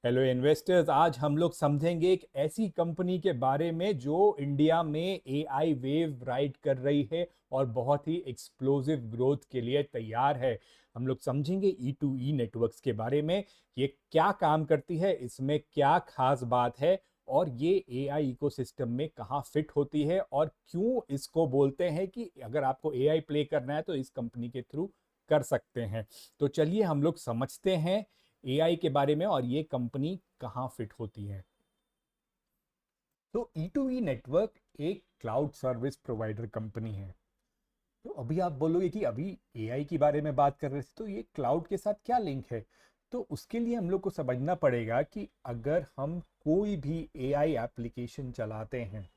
Hello investors, आज हम लोग समझेंगे एक ऐसी कंपनी के बारे में जो इंडिया में एआई वेव राइड कर रही है और बहुत ही एक्सप्लोसिव ग्रोथ के लिए तैयार है। हम लोग समझेंगे ई टू ई नेटवर्क्स के बारे में। ये क्या काम करती है, इसमें क्या खास बात है और ये एआई इकोसिस्टम में कहाँ फिट होती है और क्यों इसको बोलते हैं कि अगर आपको एआई प्ले करना है तो इस कंपनी के थ्रू कर सकते हैं। तो चलिए हम लोग समझते हैं एआई के बारे में और ये कंपनी कहाँ फिट होती है। तो ई टू ई नेटवर्क एक क्लाउड सर्विस प्रोवाइडर कंपनी है। तो अभी आप बोलोगे कि अभी एआई के बारे में बात कर रहे थे तो ये क्लाउड के साथ क्या लिंक है। तो उसके लिए हम लोग को समझना पड़ेगा कि अगर हम कोई भी एआई एप्लीकेशन चलाते हैं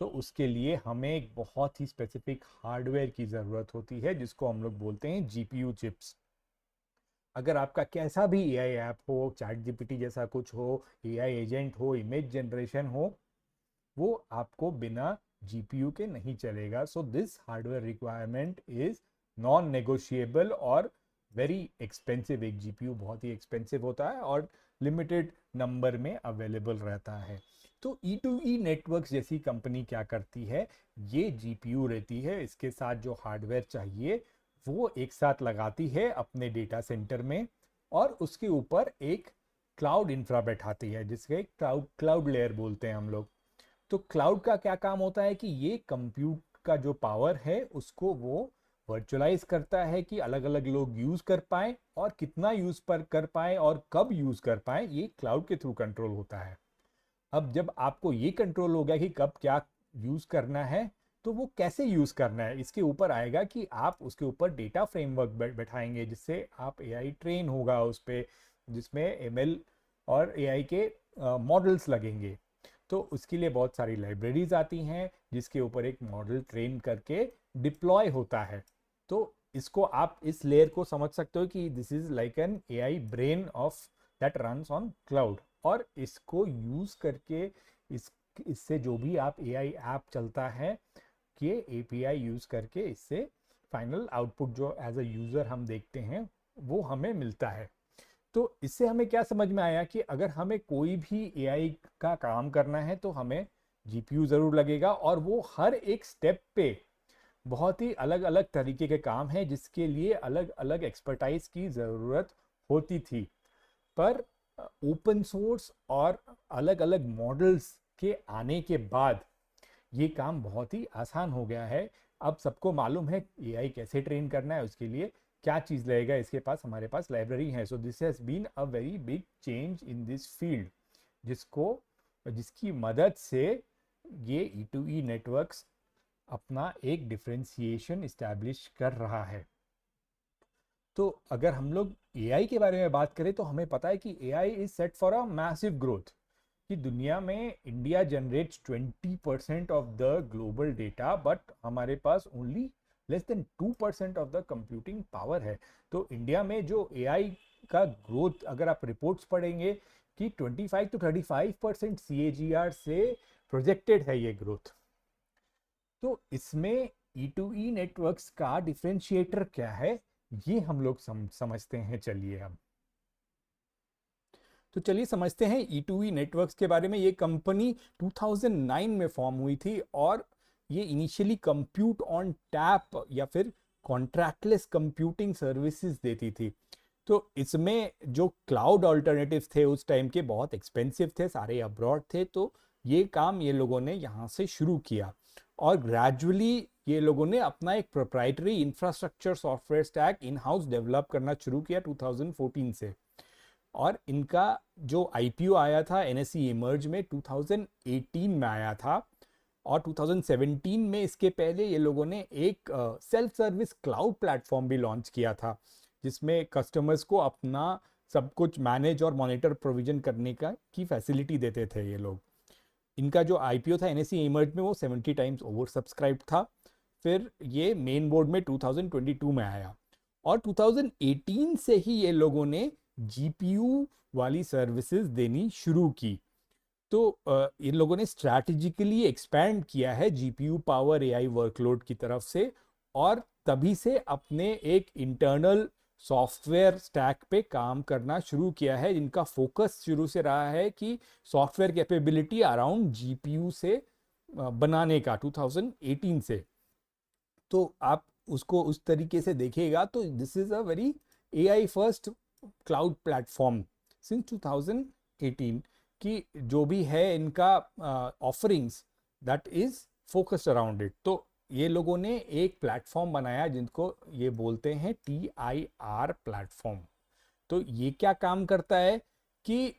तो उसके लिए हमें एक बहुत ही स्पेसिफिक हार्डवेयर की ज़रूरत होती है जिसको हम लोग बोलते हैं जीपीयू चिप्स। अगर आपका कैसा भी एआई ऐप हो, चैट जीपीटी जैसा कुछ हो, एआई एजेंट हो, इमेज जनरेशन हो, वो आपको बिना जीपीयू के नहीं चलेगा। So this hardware requirement is non negotiable और वेरी एक्सपेंसिव। एक जीपीयू बहुत ही एक्सपेंसिव होता है और लिमिटेड नंबर में अवेलेबल रहता है। तो ई टू ई नेटवर्क्स जैसी कंपनी क्या करती है, ये जीपीयू रहती है, इसके साथ जो हार्डवेयर चाहिए वो एक साथ लगाती है अपने डेटा सेंटर में और उसके ऊपर एक क्लाउड इंफ्रा बैठाती है जिसके क्लाउड क्लाउड लेयर बोलते हैं हम लोग। तो क्लाउड का क्या काम होता है कि ये कंप्यूट का जो पावर है उसको वो वर्चुअलाइज करता है कि अलग अलग लोग यूज कर पाए और कितना यूज पर कर पाए और कब यूज कर पाए, ये क्लाउड के थ्रू कंट्रोल होता है। अब जब आपको ये कंट्रोल हो गया कि कब क्या यूज करना है तो वो कैसे यूज करना है इसके ऊपर आएगा कि आप उसके ऊपर डेटा फ्रेमवर्क बैठाएंगे जिससे आप एआई ट्रेन होगा उस पे, जिसमें एमएल और एआई के मॉडल्स लगेंगे। तो उसके लिए बहुत सारी लाइब्रेरीज आती हैं जिसके ऊपर एक मॉडल ट्रेन करके डिप्लॉय होता है। तो इसको आप इस लेयर को समझ सकते हो कि this is like an AI brain of that runs on cloud. और इसको यूज करके इससे जो भी आप एआई ऐप चलता है ये एपीआई यूज करके इससे फाइनल आउटपुट जो एज अ यूजर हम देखते हैं वो हमें मिलता है। तो इससे हमें क्या समझ में आया कि अगर हमें कोई भी एआई का काम करना है तो हमें जीपीयू जरूर लगेगा और वो हर एक स्टेप पे बहुत ही अलग अलग तरीके के काम है जिसके लिए अलग अलग एक्सपर्टाइज की ज़रूरत होती थी। पर ओपन सोर्स और अलग अलग मॉडल्स के आने के बाद ये काम बहुत ही आसान हो गया है। अब सबको मालूम है एआई कैसे ट्रेन करना है, उसके लिए क्या चीज़ लगेगा, इसके पास हमारे पास लाइब्रेरी है। So this has been a very big change in this field जिसको जिसकी मदद से ये ई टू ई नेटवर्क्स अपना एक डिफरेंशिएशन इस्टेब्लिश कर रहा है। तो अगर हम लोग एआई के बारे में बात करें तो हमें पता है कि AI is set for a massive growth. कि दुनिया में India generates 20% of the global data but हमारे पास only less than 2% of the computing power है। तो इंडिया में जो एआई का ग्रोथ अगर आप रिपोर्ट्स पढ़ेंगे कि 25 to 35% CAGR से प्रोजेक्टेड है ये ग्रोथ। तो इसमें ई टू ई नेटवर्क्स का डिफरेंशिएटर क्या है ये हम लोग समझते हैं। चलिए अब तो चलिए समझते हैं ई टू ई नेटवर्क्स के बारे में। ये कंपनी 2009 में फॉर्म हुई थी और ये इनिशियली कंप्यूट ऑन टैप या फिर कॉन्ट्रैक्टलेस कंप्यूटिंग सर्विसेज देती थी। तो इसमें जो क्लाउड ऑल्टरनेटिव थे उस टाइम के बहुत एक्सपेंसिव थे, सारे अब्रॉड थे। तो ये काम ये लोगों ने यहाँ से शुरू किया और ग्रेजुअली ये लोगों ने अपना एक proprietary infrastructure software stack in house develop करना शुरू किया 2014 से। और इनका जो आईपीओ आया था एनएसई इमर्ज में 2018 में आया था। और 2017 में इसके पहले ये लोगों ने एक सेल्फ सर्विस क्लाउड प्लेटफॉर्म भी लॉन्च किया था जिसमें कस्टमर्स को अपना सब कुछ मैनेज और मॉनिटर प्रोविजन करने का की फैसिलिटी देते थे ये लोग। इनका जो आईपीओ था एनएसई इमर्ज में वो 70 टाइम्स ओवर सब्सक्राइब था। फिर ये मेन बोर्ड में 2022 में आया और 2018 से ही ये लोगों ने जीपीयू वाली सर्विसेज देनी शुरू की। तो इन लोगों ने स्ट्रैटेजिकली एक्सपैंड किया है जीपीयू पावर एआई वर्कलोड की तरफ से और तभी से अपने एक इंटरनल सॉफ्टवेयर स्टैक पे काम करना शुरू किया है। इनका फोकस शुरू से रहा है कि सॉफ्टवेयर कैपेबिलिटी अराउंड जीपीयू से बनाने का 2018 से। तो आप उसको उस तरीके से देखिएगा तो this is a very AI first cloud platform since 2018 की जो भी है इनका offerings that is focused around it. तो ये लोगों ने एक प्लेटफॉर्म बनाया जिनको ये बोलते हैं TIR प्लेटफॉर्म। तो ये क्या काम करता है कि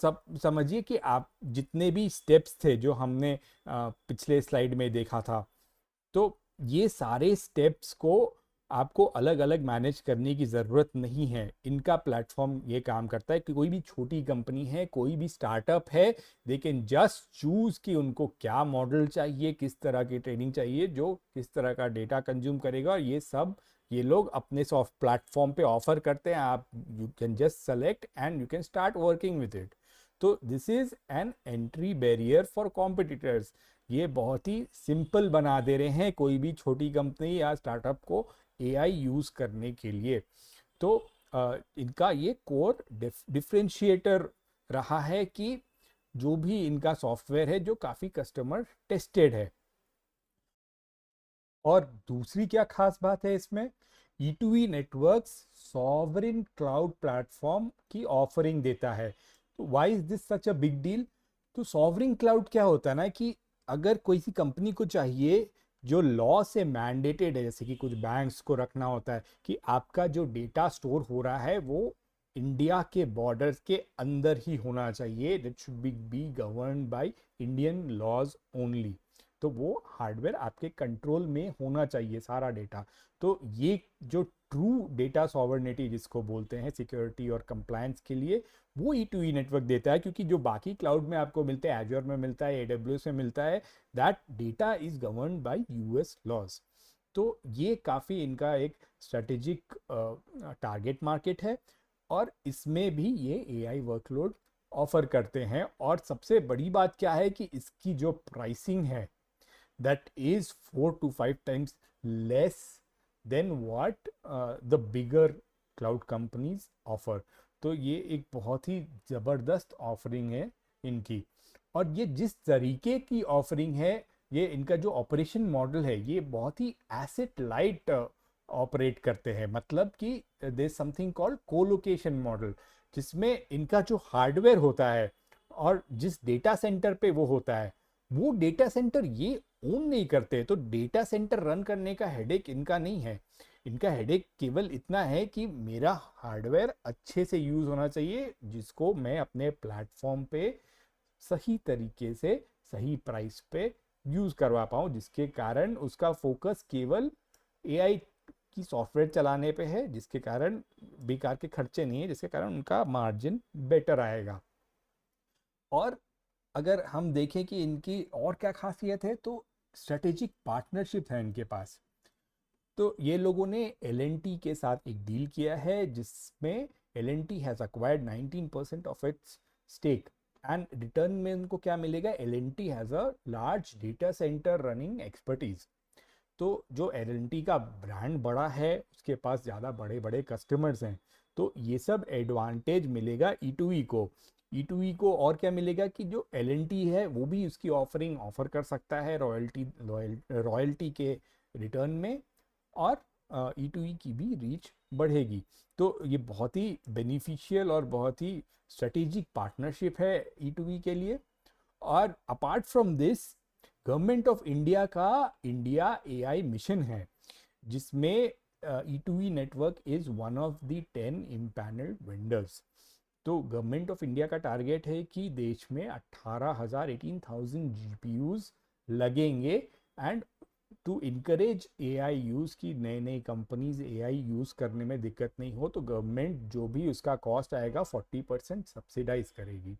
सब समझिए कि आप जितने भी स्टेप्स थे जो हमने पिछले स्लाइड में देखा था, तो ये सारे स्टेप्स को आपको अलग अलग मैनेज करने की ज़रूरत नहीं है। इनका प्लेटफॉर्म ये काम करता है कि कोई भी छोटी कंपनी है, कोई भी स्टार्टअप है, दे कैन जस्ट चूज़ कि उनको क्या मॉडल चाहिए, किस तरह की ट्रेनिंग चाहिए, जो किस तरह का डेटा कंज्यूम करेगा, और ये सब ये लोग अपने सॉफ्ट प्लेटफॉर्म पे ऑफर करते हैं। आप you can just select and you can start working with it. तो this is an entry barrier for competitors. ये बहुत ही सिंपल बना दे रहे हैं कोई भी छोटी कंपनी या स्टार्टअप को एआई यूज करने के लिए। तो इनका ये कोर डिफरेंशिएटर रहा है कि जो भी इनका सॉफ्टवेयर है जो काफी कस्टमर टेस्टेड है। और दूसरी क्या खास बात है इसमें, E2E networks sovereign cloud platform की ऑफरिंग देता है। तो why is this such a big deal? तो सॉवरिन क्लाउड क्या होता है ना कि अगर कोई सी कंपनी को चाहिए जो लॉ से मैंडेटेड है, जैसे कि कुछ बैंक्स को रखना होता है कि आपका जो डेटा स्टोर हो रहा है वो इंडिया के बॉर्डर्स के अंदर ही होना चाहिए, that should be govern by Indian laws only. तो वो हार्डवेयर आपके कंट्रोल में होना चाहिए सारा डेटा। तो ये जो ट्रू डेटा सॉवर्निटी जिसको बोलते हैं सिक्योरिटी और कंप्लायंस के लिए, वो E2E नेटवर्क देता है। क्योंकि जो बाकी क्लाउड में आपको मिलता है, एज्योर में मिलता है, AWS में मिलता है, that data is governed by US laws. तो ये काफ़ी इनका एक स्ट्रेटेजिक टारगेट मार्केट है और इसमें भी ये AI वर्कलोड ऑफर करते हैं। और सबसे बड़ी बात क्या है कि इसकी जो प्राइसिंग है that is 4 to 5 times less than what the bigger cloud companies offer। तो ये एक बहुत ही ज़बरदस्त ऑफरिंग है इनकी। और ये जिस तरीके की ऑफरिंग है, ये इनका जो ऑपरेशन मॉडल है ये बहुत ही एसेट लाइट ऑपरेट करते हैं। मतलब कि there is something called colocation model, जिसमें इनका जो हार्डवेयर होता है और जिस डेटा सेंटर पे वो होता है, वो डेटा सेंटर ये ओन नहीं करते। तो डेटा सेंटर रन करने का हेडेक इनका नहीं है। इनका हेडेक केवल इतना है कि मेरा हार्डवेयर अच्छे से यूज होना चाहिए, जिसको मैं अपने प्लेटफॉर्म पे सही तरीके से सही प्राइस पे यूज करवा पाऊँ, जिसके कारण उसका फोकस केवल एआई की सॉफ्टवेयर चलाने पे है, जिसके कारण बेकार के खर्चे नहीं है, जिसके कारण उनका मार्जिन बेटर आएगा। और अगर हम देखें कि इनकी और क्या खासियत है, तो स्ट्रेटेजिक पार्टनरशिप है इनके पास। तो ये लोगों ने L&T के साथ एक डील किया है जिसमें L&T has acquired 19% of its stake and return में उनको क्या मिलेगा, L&T has a large data centre running expertise. तो जो L&T का ब्रांड बड़ा है, उसके पास ज़्यादा बड़े बड़े कस्टमर्स हैं, तो ये सब एडवांटेज मिलेगा E2E को। E2E को और क्या मिलेगा कि जो L&T है वो भी उसकी ऑफरिंग ऑफर कर सकता है रॉयल्टी के रिटर्न में, और E2E की भी रीच बढ़ेगी। तो ये बहुत ही बेनिफिशियल और बहुत ही स्ट्रेटेजिक पार्टनरशिप है E2E के लिए। और apart from this, government of India का इंडिया AI मिशन है, जिसमें E2E network is one of the 10 empanelled vendors. तो गवर्नमेंट ऑफ इंडिया का टारगेट है कि देश में 18,000 GPUs लगेंगे। And to encourage AI use की नई नई कंपनीज AI यूज करने में दिक्कत नहीं हो, तो गवर्नमेंट जो भी उसका कॉस्ट आएगा 40% सब्सिडाइज करेगी।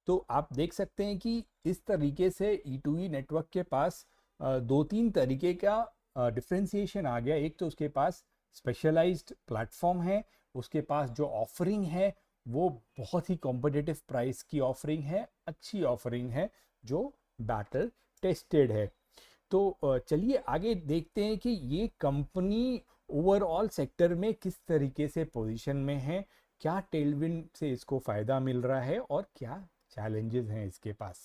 तो आप देख सकते हैं कि इस तरीके से E2E नेटवर्क के पास दो तीन तरीके का डिफ्रेंसिएशन आ गया। एक तो उसके पास स्पेशलाइज्ड प्लेटफॉर्म है, उसके पास जो ऑफरिंग है वो बहुत ही कॉम्पिटिटिव प्राइस की ऑफरिंग है, अच्छी ऑफरिंग है जो बैटल टेस्टेड है। तो चलिए आगे देखते हैं कि ये कंपनी ओवरऑल सेक्टर में किस तरीके से पोजीशन में है, क्या टेलविंड से इसको फायदा मिल रहा है और क्या चैलेंजेस हैं इसके पास।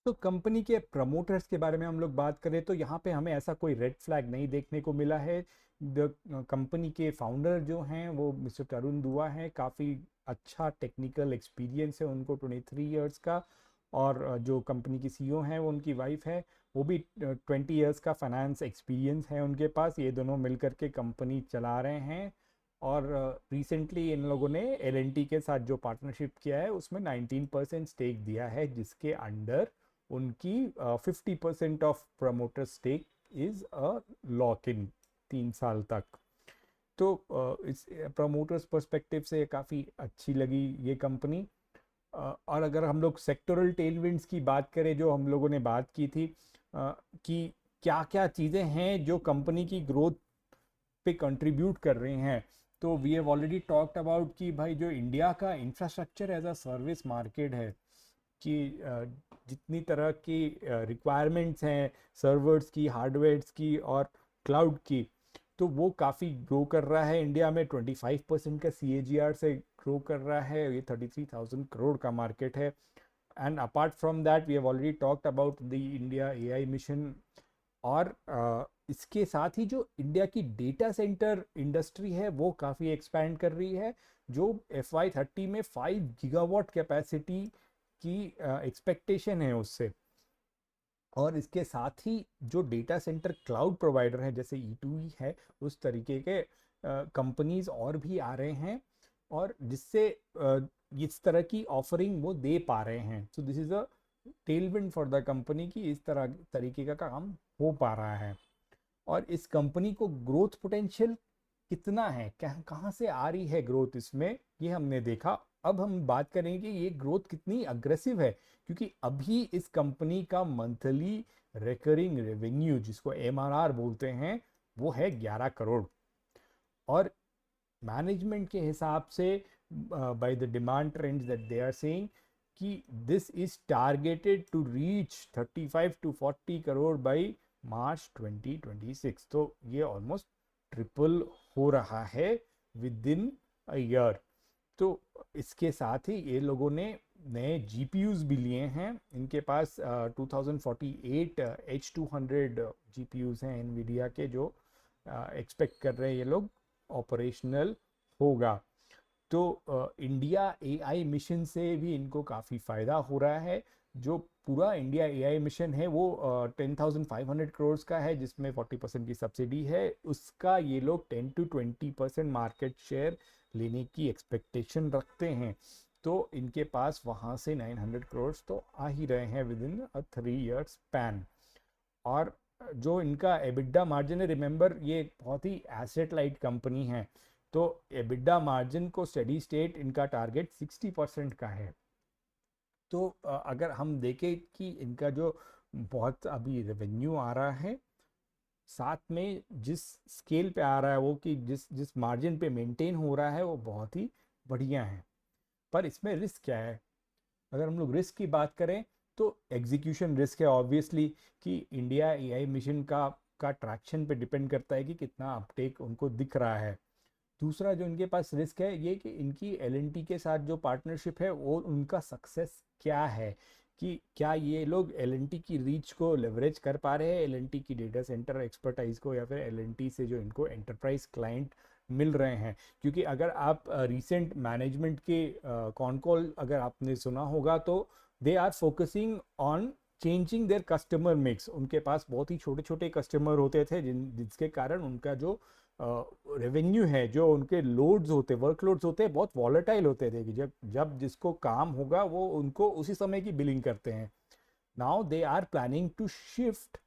तो कंपनी के प्रमोटर्स के बारे में हम लोग बात करें तो यहाँ पे हमें ऐसा कोई रेड फ्लैग नहीं देखने को मिला है। द कंपनी के फाउंडर जो हैं वो मिस्टर तरुण दुआ हैं, काफ़ी अच्छा टेक्निकल एक्सपीरियंस है उनको 23 इयर्स का। और जो कंपनी की सीईओ हैं वो उनकी वाइफ है, वो भी 20 इयर्स का फाइनेंस एक्सपीरियंस है उनके पास। ये दोनों मिल करके कंपनी चला रहे हैं। और रिसेंटली इन लोगों ने एल के साथ जो पार्टनरशिप किया है उसमें 19% स्टेक दिया है, जिसके अंडर उनकी 50% of promoter stake is a lock in 3 साल तक। तो इस प्रमोटर्स पर्सपेक्टिव से काफ़ी अच्छी लगी ये कंपनी। और अगर हम लोग सेक्टोरल टेलविंड्स की बात करें, जो हम लोगों ने बात की थी कि क्या क्या चीज़ें हैं जो कंपनी की ग्रोथ पे कंट्रीब्यूट कर रही हैं, तो we have already talked about कि भाई जो इंडिया का infrastructure as a service market है, कि जितनी तरह की रिक्वायरमेंट्स हैं सर्वर्स की, हार्डवेयर्स की और क्लाउड की, तो वो काफ़ी ग्रो कर रहा है इंडिया में। 25% का CAGR से ग्रो कर रहा है। ये 33,000 करोड़ का मार्केट है। And apart from that we have already talked about the India AI mission. और इसके साथ ही जो इंडिया की डेटा सेंटर इंडस्ट्री है वो काफ़ी एक्सपैंड कर रही है, जो FY30 में 5 गीगावाट कैपेसिटी की एक्सपेक्टेशन है उससे। और इसके साथ ही जो डेटा सेंटर क्लाउड प्रोवाइडर हैं जैसे E2E है, उस तरीके के कंपनीज और भी आ रहे हैं, और जिससे इस तरह की ऑफरिंग वो दे पा रहे हैं। सो this is a Tailwind for the company की इस तरह तरीके का काम हो पा रहा है। और इस कंपनी को ग्रोथ पोटेंशियल कितना है, क्या कहाँ से आ रही है ग्रोथ इसमें, ये हमने देखा। अब हम बात करेंगे कि ये ग्रोथ कितनी अग्रेसिव है, क्योंकि अभी इस कंपनी का मंथली रिकरिंग रेवेन्यू, जिसको MRR बोलते हैं, वो है 11 करोड़। और मैनेजमेंट के हिसाब से by the demand trends that they are saying कि this is targeted to reach 35 to 40 crore by March 2026। तो ये ऑलमोस्ट ट्रिपल हो रहा है विद इन अ ईयर। तो इसके साथ ही ये लोगों ने नए GPUs भी लिए हैं। इनके पास 2048 H200 GPUs हैं NVIDIA के, जो एक्सपेक्ट कर रहे हैं ये लोग ऑपरेशनल होगा। तो इंडिया AI मिशन से भी इनको काफ़ी फ़ायदा हो रहा है। जो पूरा इंडिया AI मिशन है वो 10,500 करोड़ का है, जिसमें 40% की सब्सिडी है। उसका ये लोग 10 to 20% मार्केट शेयर लेने की एक्सपेक्टेशन रखते हैं। तो इनके पास वहाँ से 900 करोड़ तो आ ही रहे हैं with in a 3 year span. और जो इनका एबिडा मार्जिन है, रिमेंबर ये बहुत ही एसेट लाइट कंपनी है, तो एबिडा मार्जिन को स्टेडी स्टेट इनका टारगेट 60% का है। तो अगर हम देखें कि इनका जो बहुत अभी रेवेन्यू आ रहा है, साथ में जिस स्केल पे आ रहा है वो, कि जिस जिस मार्जिन पे मेंटेन हो रहा है, वो बहुत ही बढ़िया है। पर इसमें रिस्क क्या है, अगर हम लोग रिस्क की बात करें तो एग्जीक्यूशन रिस्क है ऑब्वियसली, कि इंडिया AI मिशन का ट्रैक्शन पे डिपेंड करता है कि कितना अपटेक उनको दिख रहा है। दूसरा जो इनके पास रिस्क है ये कि इनकी L&T के साथ जो पार्टनरशिप है वो उनका सक्सेस क्या है, कि क्या ये लोग L&T की रीच को लेवरेज कर पा रहे हैं, L&T की डेटा सेंटर एक्सपर्टाइज को, या फिर L&T से जो इनको एंटरप्राइज क्लाइंट मिल रहे हैं। क्योंकि अगर आप रिसेंट मैनेजमेंट के कॉन कॉल अगर आपने सुना होगा, तो they are focusing on changing their customer mix. उनके पास बहुत ही छोटे छोटे कस्टमर होते थे, जिसके कारण उनका जो रेवेन्यू है, जो उनके लोड्स होते, वर्कलोड्स होते, बहुत वॉलेटाइल होते थे, कि जब जब जिसको काम होगा वो उनको उसी समय की बिलिंग करते हैं। Now they are planning to shift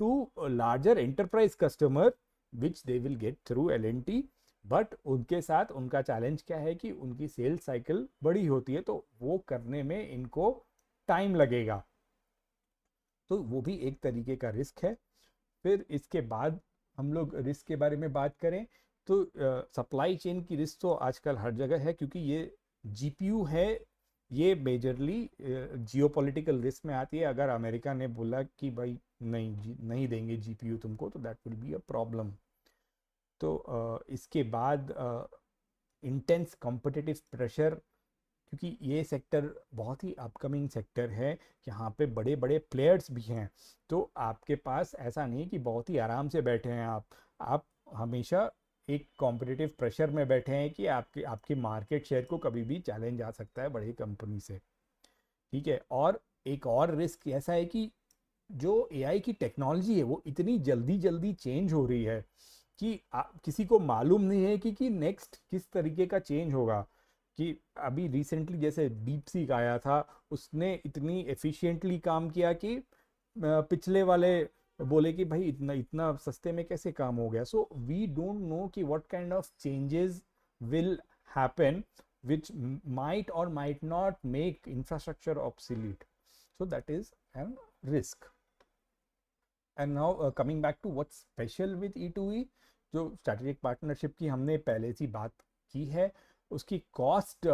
to larger enterprise customer which they will get through L&T। But उनके साथ उनका चैलेंज क्या है कि उनकी सेल्स साइकिल बड़ी होती है, तो वो करने में इनको टाइम लगेगा। तो वो भी एक तरीके का रिस्क है। फिर इसके बाद हम लोग रिस्क के बारे में बात करें तो सप्लाई चेन की रिस्क तो आजकल हर जगह है, क्योंकि ये GPU है, ये मेजरली जियोपॉलिटिकल रिस्क में आती है। अगर अमेरिका ने बोला कि भाई नहीं देंगे जीपीयू तुमको, तो that will be a problem. तो इसके बाद इंटेंस कॉम्पिटिटिव प्रेशर, क्योंकि ये सेक्टर बहुत ही अपकमिंग सेक्टर है, यहाँ पे बड़े बड़े प्लेयर्स भी हैं। तो आपके पास ऐसा नहीं कि बहुत ही आराम से बैठे हैं आप हमेशा एक कॉम्पिटिटिव प्रेशर में बैठे हैं कि आपके आपके मार्केट शेयर को कभी भी चैलेंज आ सकता है बड़ी कंपनी से। ठीक है, और एक और रिस्क ऐसा है कि जो एआई की टेक्नोलॉजी है वो इतनी जल्दी जल्दी चेंज हो रही है कि किसी को मालूम नहीं है कि नेक्स्ट किस तरीके का चेंज होगा। कि अभी रिसेंटली जैसे डीप सीक आया था, उसने इतनी एफिशिएंटली काम किया कि पिछले वाले बोले कि भाई इतना इतना सस्ते में कैसे काम हो गया। सो वी डोंट नो कि what kind of changes will happen which might or might not make infrastructure obsolete. So that is a risk. And now coming back to what's special with E2E, जो strategic partnership की हमने पहले सी बात की है, उसकी cost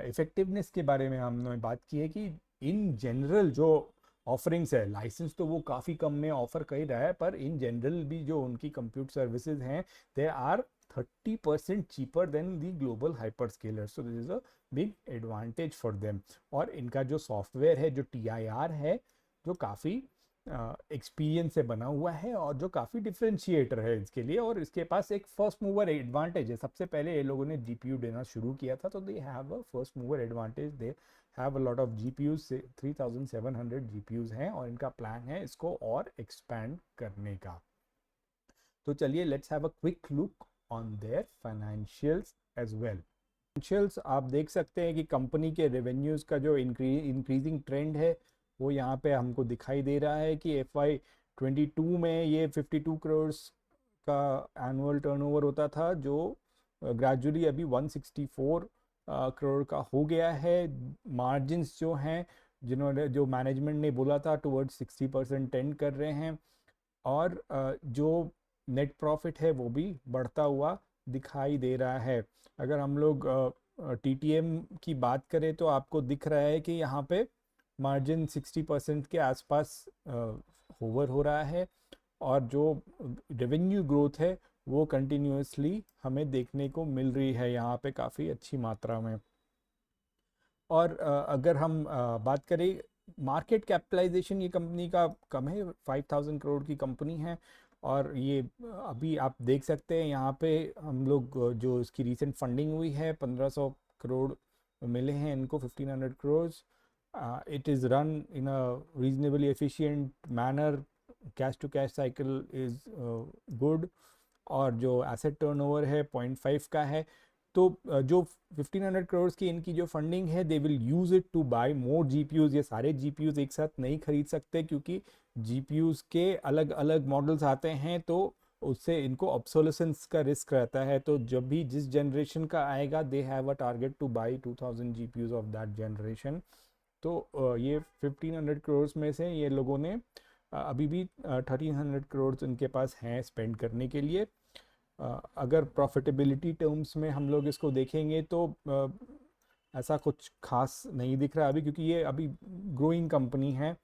effectiveness के बारे में हमने बात की है कि in general जो ऑफरिंग्स है, लाइसेंस तो वो काफ़ी कम में ऑफर कर रहा है, पर इन जनरल भी जो उनकी कंप्यूट सर्विसेज हैं they are 30% cheaper than the global hyper scaler. So this is a big advantage for them. और इनका जो सॉफ्टवेयर है, जो TIR है, जो काफ़ी एक्सपीरियंस से बना हुआ है और जो काफ़ी डिफ्रेंशिएटर है इसके लिए, और इसके पास एक फर्स्ट मूवर एडवांटेज है। सबसे पहले ये लोगों ने GPU देना शुरू किया था, तो they have a first mover advantage, they have a lot of GPUs से 3700 GPUs हैं, और इनका प्लान है इसको और एक्सपैंड करने का। तो चलिए let's have a quick look on their financials as well. Financials आप देख सकते हैं कि कंपनी के रेवेन्यूज़ का जो इंक्रीजिंग ट्रेंड है वो यहाँ पे हमको दिखाई दे रहा है कि FY22 में ये 52 करोड़ का एनुअल टर्नओवर होता था, जो ग्रेजुअली अभी 164 करोड़ का हो गया है। मार्जिन्स जो हैं, जिन्होंने जो मैनेजमेंट ने बोला था टुवर्ड्स 60% टेंड कर रहे हैं, और जो नेट प्रॉफिट है वो भी बढ़ता हुआ दिखाई दे रहा है। अगर हम लोग TTM की बात करें तो आपको दिख रहा है कि यहाँ पे मार्जिन 60% के आसपास होवर हो रहा है, और जो रेवेन्यू ग्रोथ है वो कंटिन्यूसली हमें देखने को मिल रही है यहाँ पे काफ़ी अच्छी मात्रा में। और अगर हम बात करें मार्केट कैपिटलाइजेशन, ये कंपनी का कम है, 5000 करोड़ की कंपनी है। और ये अभी आप देख सकते हैं यहाँ पे हम लोग जो इसकी रीसेंट फंडिंग हुई है 1500 करोड़ मिले हैं इनको, 1500 crore. It is run in a reasonably efficient manner, cash to cash cycle is good, और जो एसेट टर्नओवर है 0.5 का है। तो जो 1500 करोड़ की इनकी जो फंडिंग है, they will use it to buy more GPUs। ये सारे GPUs एक साथ नहीं खरीद सकते, क्योंकि GPUs के अलग अलग मॉडल्स आते हैं, तो उससे इनको ऑब्सोलेसेंस का रिस्क रहता है। तो जब भी जिस जनरेशन का आएगा, दे have a target two by 2000 GPUs of that generation. तो ये 1500 करोड़ में से ये लोगों ने अभी भी 1300 करोड़ इनके पास हैं स्पेंड करने के लिए। अगर प्रॉफिटेबिलिटी टर्म्स में हम लोग इसको देखेंगे तो ऐसा कुछ खास नहीं दिख रहा अभी, क्योंकि ये अभी ग्रोइंग कंपनी है।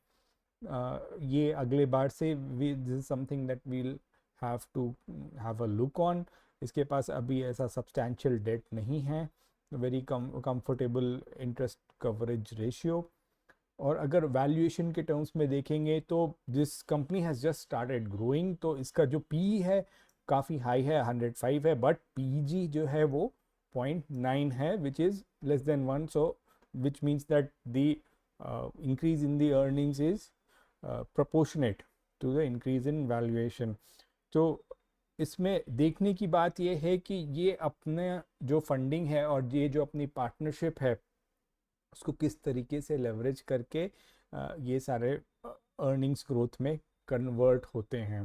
ये अगले बार से this is something that we'll have to have a look on. इसके पास अभी ऐसा सब्सटैंशियल डेट नहीं है, very comfortable interest coverage ratio. और अगर वैल्यूएशन के टर्म्स में देखेंगे तो this company has just started growing, तो इसका जो पी है काफ़ी हाई है, 105 है, बट PEG जो है वो 0.9 है, which is less than 1। So which means that the increase in the earnings is proportionate to the increase in valuation. तो इसमें देखने की बात यह है कि ये अपने जो फंडिंग है और ये जो अपनी पार्टनरशिप है उसको किस तरीके से लेवरेज करके ये सारे अर्निंग्स ग्रोथ में कन्वर्ट होते हैं।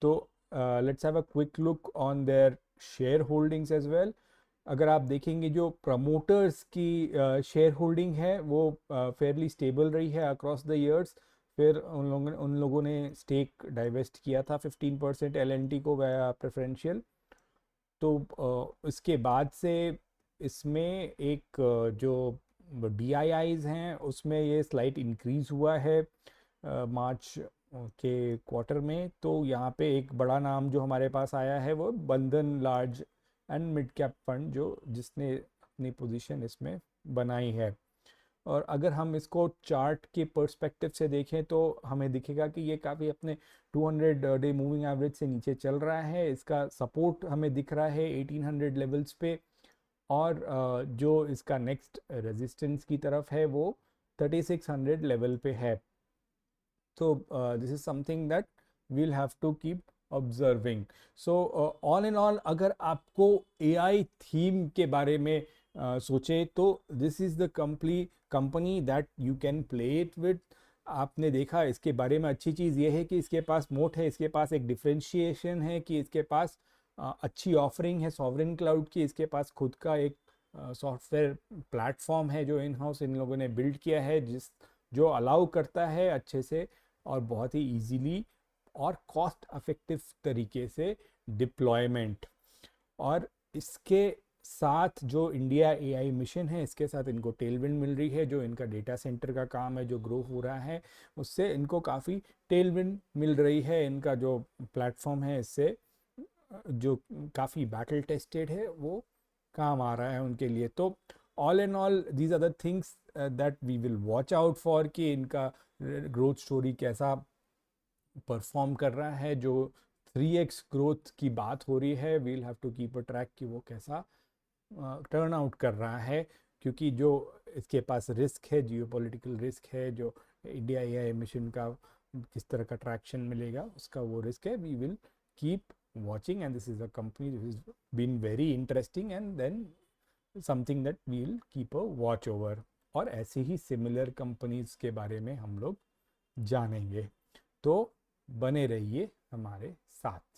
तो let's have a quick look on their share holdings as well. अगर आप देखेंगे जो प्रमोटर्स की शेयर होल्डिंग है वो फेयरली स्टेबल रही है अक्रॉस द ईयर्स। फिर उन लोगों ने स्टेक डाइवेस्ट किया था 15% LNT को वया प्रेफरेंशियल। तो इसके बाद से इसमें एक जो DIIs हैं उसमें ये स्लाइट इंक्रीज हुआ है मार्च के क्वार्टर में, तो यहाँ पे एक बड़ा नाम जो हमारे पास आया है वो बंधन large and mid cap fund, जो जिसने अपनी पोजीशन इसमें बनाई है। और अगर हम इसको चार्ट के पर्सपेक्टिव से देखें तो हमें दिखेगा कि ये काफ़ी अपने 200 डे मूविंग एवरेज से नीचे चल रहा है। इसका सपोर्ट हमें दिख रहा है 1800 लेवल्स पे, और जो इसका नेक्स्ट रेजिस्टेंस की तरफ है वो 3600 लेवल पे है। तो this is something that we'll have to keep observing. So all in all, अगर आपको एआई थीम के बारे में सोचे तो this is the company that you can play it with. आपने देखा इसके बारे में अच्छी चीज़ ये है कि इसके पास मोट है, इसके पास एक डिफरेंशिएशन है कि इसके पास अच्छी ऑफरिंग है सॉवरेन क्लाउड की, इसके पास खुद का एक सॉफ्टवेयर प्लेटफॉर्म है जो इन हाउस इन लोगों ने बिल्ड किया है, जो अलाउ करता है अच्छे से और बहुत ही इजीली और कॉस्ट इफेक्टिव तरीके से डिप्लॉयमेंट। और इसके साथ जो इंडिया एआई मिशन है, इसके साथ इनको टेलविंड मिल रही है, जो इनका डेटा सेंटर का काम है जो ग्रो हो रहा है उससे इनको काफ़ी टेलविंड मिल रही है। इनका जो प्लेटफॉर्म है इससे जो काफ़ी बैटल टेस्टेड है वो काम आ रहा है उनके लिए। तो all in all these are the things that we will watch out for कि इनका ग्रोथ स्टोरी कैसा परफॉर्म कर रहा है। जो 3x ग्रोथ की बात हो रही है, we'll have to keep a track कि वो कैसा टर्न आउट कर रहा है, क्योंकि जो इसके पास रिस्क है, जियोपॉलिटिकल रिस्क है, जो इंडिया एआई मिशन का किस तरह का ट्रैक्शन मिलेगा उसका वो रिस्क है। We will keep watching, and this is a company which has been very interesting and then something that we'll keep a watch over। और ऐसे ही सिमिलर कंपनीज के बारे में हम लोग जानेंगे, तो बने रहिए हमारे साथ।